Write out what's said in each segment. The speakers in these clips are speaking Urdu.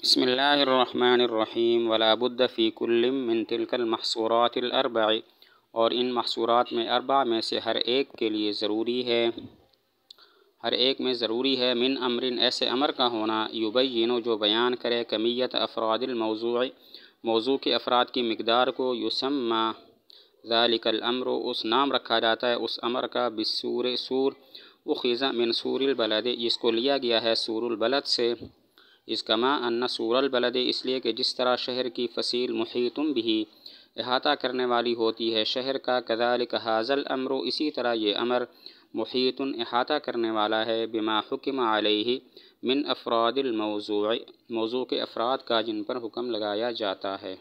بسم اللہ الرحمن الرحیم ولا بد فی کل من تلک المحصورات الاربع، اور ان محصورات میں اربع میں سے ہر ایک میں ضروری ہے من امر ایسے امر کا ہونا یبین جو بیان کرے کمیت افراد الموضوع موضوع کے افراد کی مقدار کو، یسمى ذلك الامر اس نام رکھا جاتا ہے اس امر کا بالسور سور اخذ من سور البلد جس کو لیا گیا ہے سور البلد سے، اس کما ان سور البلد اس لیے کہ جس طرح شہر کی فصیل محیط بھی احاطہ کرنے والی ہوتی ہے شہر کا، کذالک ھذا الامر اسی طرح یہ امر محیط احاطہ کرنے والا ہے بما حکم علیہ من افراد الموضوع موضوع کے افراد کا جن پر حکم لگایا جاتا ہے۔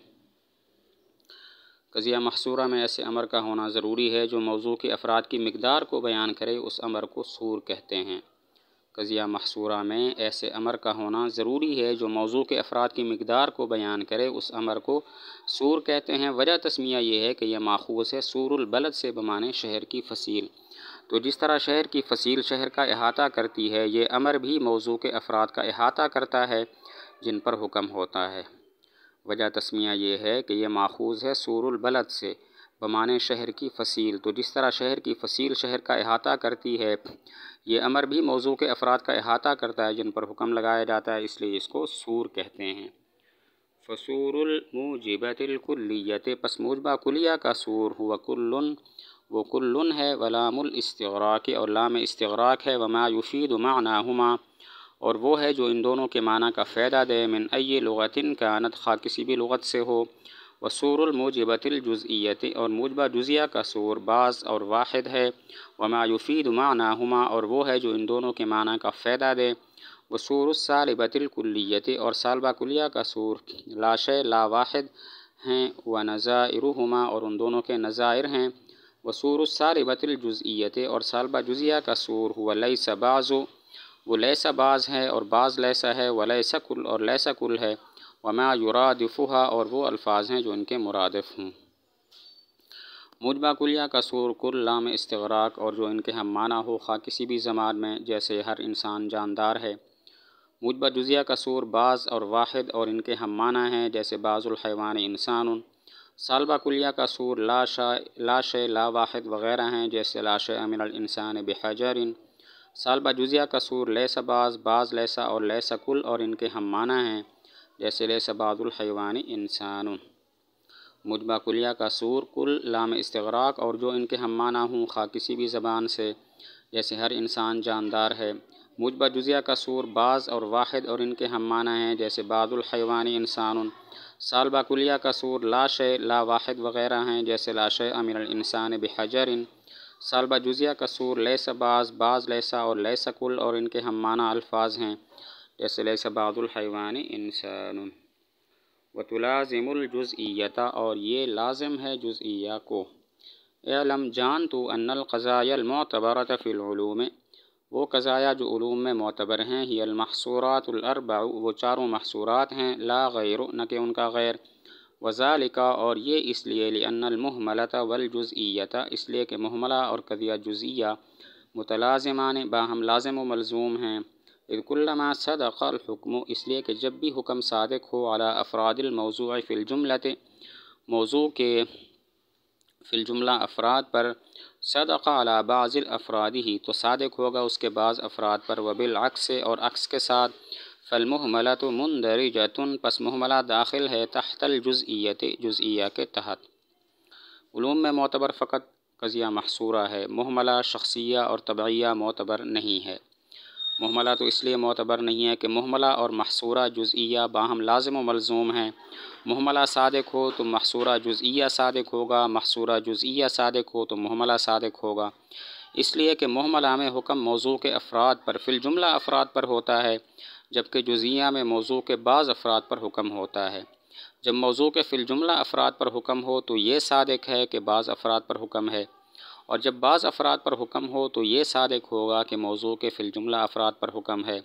قضیہ محصورہ میں ایسے امر کا ہونا ضروری ہے جو موضوع کے افراد کی مقدار کو بیان کرے اس امر کو سور کہتے ہیں۔ قضیہ محصورہ میں ایسے امر کا ہونا ضروری ہے جو موضوع کے افراد کی مقدار کو بیان کرے اس امر کو سور کہتے ہیں۔ وجہ تسمیہ یہ ہے کہ یہ ماخوذ ہے سور البلد سے بمعنی شہر کی فصیل، تو جس طرح شہر کی فصیل شہر کا احاطہ کرتی ہے یہ امر بھی موضوع کے افراد کا احاطہ کرتا ہے جن پر حکم ہوتا ہے۔ وجہ تسمیہ یہ ہے کہ یہ ماخوذ ہے سور البلد سے بمعنی شہر کی فصیل، تو جس طرح شہر کی فصیل شہر کا احاطہ کرتی ہے یہ امر بھی موضوع کے افراد کا احاطہ کرتا ہے جن پر حکم لگایا جاتا ہے، اس لیے اس کو سور کہتے ہیں۔ فسور الموجبۃ الکلیۃ پس موجبہ کلیہ کا سور ہوا کل وہ کل ہے، ولام الاستغراق اور لام استغراق ہے، وما یفید معناہما اور وہ ہے جو ان دونوں کے معنی کا فائدہ دے، من ای لغۃ کانت خواہ کسی بھی لغت سے ہو، وسور الموجبۃ الجزئیۃ اور موجبہ جزیہ کا سور بعض اور واحد ہے، وما یفید معناہما اور وہ ہے جو ان دونوں کے معنی کا فائدہ دے، وسور السالبۃ الکلیۃ اور سالبہ کلیہ کا سور لا شیء لا واحد ہیں، ونظائرہما اور ان دونوں کے نظائر ہیں، وسور السالبۃ الجزئیۃ اور سالبہ جزیہ کا سور ہوا لیس بعض وہ لیس بعض ہے اور بعض لیس ہے، ولیس کل اور لیس کل ہے، وما یرادفھا اور وہ الفاظ ہیں جو ان کے مرادف ہوں۔ موجبہ کلیہ کا سور کل لام استغراق اور جو ان کے ہم معنی ہو خواہ کسی بھی زمان میں، جیسے ہر انسان جاندار ہے۔ موجبہ جزیہ کا سور بعض اور واحد اور ان کے ہم معنی ہیں، جیسے بعض الحیوان انسان۔ سالبہ کلیہ کا سور لا شیء لا واحد وغیرہ ہیں، جیسے لا شیء من الانسان بحجر۔ سالبہ جزیہ کا سور لیس بعض لیس اور لیس کل اور ان کے ہم معنی ہیں، جیسے لیس بعض الحیوان انسان۔ موجبہ کلیہ کا سور کل لام استغراق اور جو ان کے ہم معنی ہوں خواہ کسی بھی زبان سے، جیسے ہر انسان جاندار ہے۔ موجبہ جزیہ کا سور بعض اور واحد اور ان کے ہم معنی ہیں، جیسے بعض الحیوان انسان۔ سالبہ کلیہ کا سور لا شیء لا واحد وغیرہ ہیں، جیسے لا شیء من الانسان بحجر۔ سالبہ جزیہ کا سور لیس بعض لیس اور لیس کل اور ان کے ہم معنی الفاظ ہیں، جیسے لیس بعض الحیوان انسان۔ وتلازم الجزئیۃ اور یہ لازم ہے جزئیہ کو۔ اعلم جان تو ان القضایا المعتبرۃ فی العلوم وہ قضایا جو علوم میں معتبر ہیں، ہی المحصورات الاربع وہ چاروں محصورات ہیں، لا غیر نہ کہ ان کا غیر، وذالک اور یہ اس لیے لأن المہملۃ والجزئیۃ اس لیے کہ مہملہ اور قضیہ جزئیہ متلازمان باہم لازم و ملزوم ہیں، اذ کلما صدق الحکم اس لیے کہ جب بھی حکم صادق ہو علی افراد الموضوع فی الجملۃ موضوع کے فی الجملہ افراد پر، صدق علی بعض الافراد ہی تو صادق ہوگا اس کے بعض افراد پر، وبالعکس اور عکس کے ساتھ، فالمہملۃ مندرجۃ پس مہملہ داخل ہے تحت الجزئیۃ جزئیہ کے تحت۔ علوم میں معتبر فقط قضیہ محصورہ ہے، مہملہ شخصیہ اور طبعیہ معتبر نہیں ہے۔ مہملہ تو اس لیے معتبر نہیں ہے کہ مہملہ اور محصورہ جزئیہ باہم لازم و ملزوم ہیں، مہملہ صادق ہو تو محصورہ جزئیہ صادق ہوگا، محصورہ جزئیہ صادق ہو تو مہملہ صادق ہوگا، اس لیے کہ مہملہ میں حکم موضوع کے افراد پر فی الجملہ افراد پر ہوتا ہے، جبکہ جزئیہ میں موضوع کے بعض افراد پر حکم ہوتا ہے۔ جب موضوع کے فی الجملہ افراد پر حکم ہو تو یہ صادق ہے کہ بعض افراد پر حکم ہے، اور جب بعض افراد پر حکم ہو تو یہ صادق ہوگا کہ موضوع کے فی الجملہ افراد پر حکم ہے،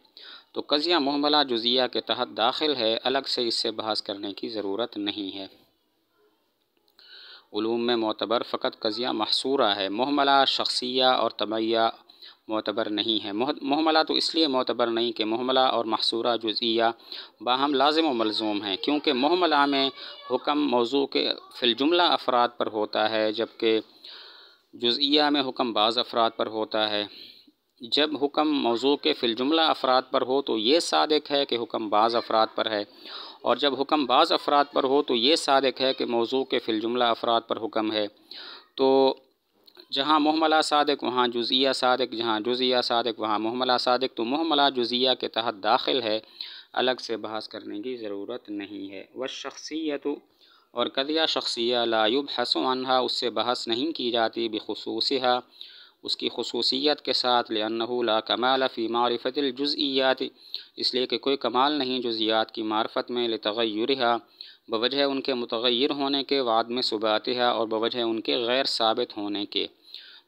تو قضیہ مہملہ جزئیہ کے تحت داخل ہے، الگ سے اس سے بحث کرنے کی ضرورت نہیں ہے۔ علوم میں معتبر فقط قضیہ محصورہ ہے، مہملہ شخصیہ اور طبعیہ معتبر نہیں ہے۔ محملہ تو اس لیے معتبر نہیں کہ محملہ اور محصورہ جزئیہ باہم لازم و ملزوم ہیں، کیونکہ محملہ میں حکم موضوع کے فی الجملہ افراد پر ہوتا ہے، جبکہ جزئیہ میں حکم بعض افراد پر ہوتا ہے۔ جب حکم موضوع کے فی الجملہ افراد پر ہو تو یہ صادق ہے کہ حکم بعض افراد پر ہے، اور جب حکم بعض افراد پر ہو تو یہ صادق ہے کہ موضوع کے فی الجملہ افراد پر حکم ہے۔ تو جہاں محملہ صادق وہاں جزئیہ صادق، جہاں جزئیہ صادق وہاں محملہ صادق، تو محملہ جزئیہ کے تحت داخل ہے، الگ سے بحث کرنے کی ضرورت نہیں ہے۔ والشخصیت، اور قضیہ شخصیہ لا یبحث عنہا، اس سے بحث نہیں کی جاتی، بخصوصہا، اس کی خصوصیت کے ساتھ، لأنہ لا کمال فی معرفت الجزئیات، اس لیے کہ کوئی کمال نہیں جزئیات کی معرفت میں، لتغیرہا، بوجہ ان کے متغیر ہونے کے، وعدم ثباتہا، اور بوجہ ان کے غیر ثابت ہونے کے،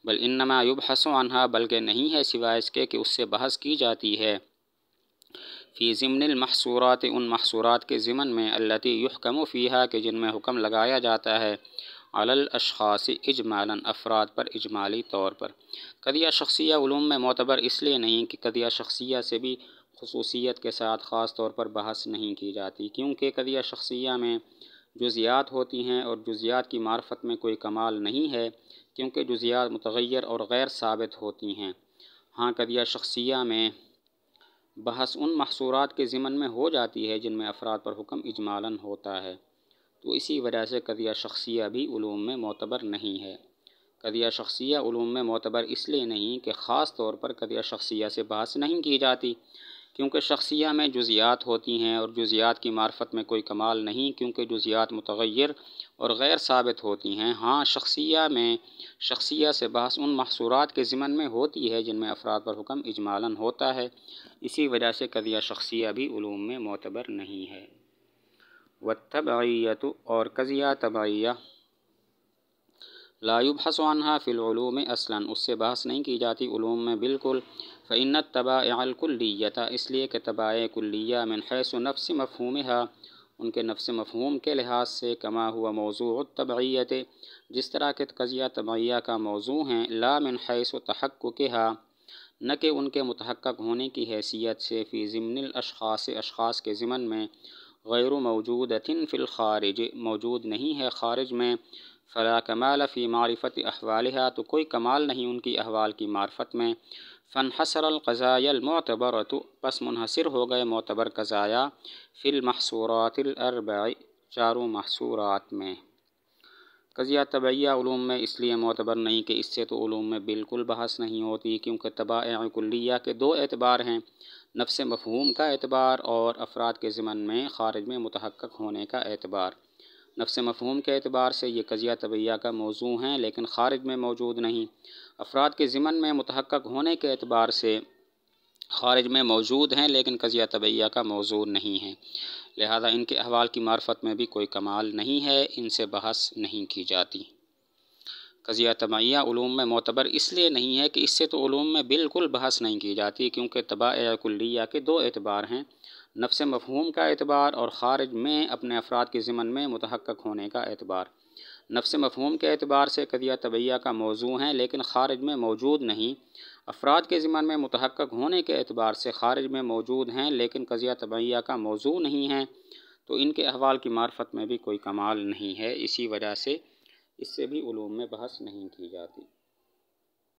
بل انما یبحث عنہا، بلکہ نہیں ہے سوائے اس کے کہ اس سے بحث کی جاتی ہے، فی ضمن المحصورات، ان محصورات کے ضمن میں، التی یحکم فیہا، کہ جن میں حکم لگایا جاتا ہے، علی الاشخاص اجمالا، افراد پر اجمالی طور پر۔ قضیہ شخصیہ علوم میں معتبر اس لیے نہیں کہ قضیہ شخصیہ سے بھی خصوصیت کے ساتھ خاص طور پر بحث نہیں کی جاتی، کیونکہ قضیہ شخصیہ میں جزیات ہوتی ہیں، اور جزیات کی معرفت میں کوئی کمال نہیں ہے، کیونکہ جزیات متغیر اور غیر ثابت ہوتی ہیں۔ ہاں قضیہ شخصیہ میں بحث ان محصورات کے ضمن میں ہو جاتی ہے جن میں افراد پر حکم اجمالاً ہوتا ہے، تو اسی وجہ سے قضیہ شخصیہ بھی علوم میں معتبر نہیں ہے۔ قضیہ شخصیہ علوم میں معتبر اس لیے نہیں کہ خاص طور پر قضیہ شخصیہ سے بحث نہیں کی جاتی، کیونکہ شخصیہ میں جزیات ہوتی ہیں، اور جزیات کی معرفت میں کوئی کمال نہیں، کیونکہ جزیات متغیر اور غیر ثابت ہوتی ہیں۔ ہاں شخصیہ سے بحث ان محصورات کے ضمن میں ہوتی ہے جن میں افراد پر حکم اجمالاً ہوتا ہے، اسی وجہ سے قضیہ شخصیہ بھی علوم میں معتبر نہیں ہے۔ والتبعیۃ، اور قضیہ تبعیہ لا یبحث عنہا فی العلوم اصلا، اس سے بحث نہیں کی جاتی علوم میں بالکل، فإن التبائع الکلیۃ، اس لیے کہ تبائع کلیہ من حیث نفس مفہومہا، ان کے نفس مفہوم کے لحاظ سے، کما ہوا موضوع التبعیۃ، جس طرح کہ قضیہ تبعیہ کا موضوع ہیں، لا من حیث تحققہا، نہ کہ ان کے متحقق ہونے کی حیثیت سے، فی ضمن الاشخاص، اشخاص کے ضمن میں، غیر موجودۃ فی الخارج، موجود نہیں ہے خارج میں، فلا کمال فی معرفت احوالہا، تو کوئی کمال نہیں ان کی احوال کی معرفت میں، فانحصر القضایا المعتبرۃ، پس منحصر ہو گئے معتبر قضایا، فی المحصورات الاربع، چاروں محصورات میں۔ قضیہ تبعیہ علوم میں اس لیے معتبر نہیں کہ اس سے تو علوم میں بالکل بحث نہیں ہوتی، کیونکہ تبائع کلیہ کے دو اعتبار ہیں، نفس مفہوم کا اعتبار اور افراد کے ضمن میں خارج میں متحقق ہونے کا اعتبار۔ نفس مفہوم کے اعتبار سے یہ قضیہ تبعیہ کا موضوع ہیں، لیکن خارج میں موجود نہیں، افراد کے ضمن میں متحقق ہونے کے اعتبار سے خارج میں موجود ہیں، لیکن قضیہ تبعیہ کا موضوع نہیں ہے، لہذا ان کے احوال کی معرفت میں بھی کوئی کمال نہیں ہے، ان سے بحث نہیں کی جاتی۔ قضیہ تبعیہ علوم میں معتبر اس لیے نہیں ہے کہ اس سے تو علوم میں بالکل بحث نہیں کی جاتی، کیونکہ تبائع کلیہ کے دو اعتبار ہیں، نفس مفہوم کا اعتبار اور خارج میں اپنے افراد کے ضمن میں متحقق ہونے کا اعتبار۔ نفس مفہوم کے اعتبار سے قضیہ تبعیہ کا موضوع ہیں، لیکن خارج میں موجود نہیں، افراد کے ضمن میں متحقق ہونے کے اعتبار سے خارج میں موجود ہیں، لیکن قضیہ تبعیہ کا موضوع نہیں ہیں، تو ان کے احوال کی معرفت میں بھی کوئی کمال نہیں ہے، اسی وجہ سے اس سے بھی علوم میں بحث نہیں کی جاتی۔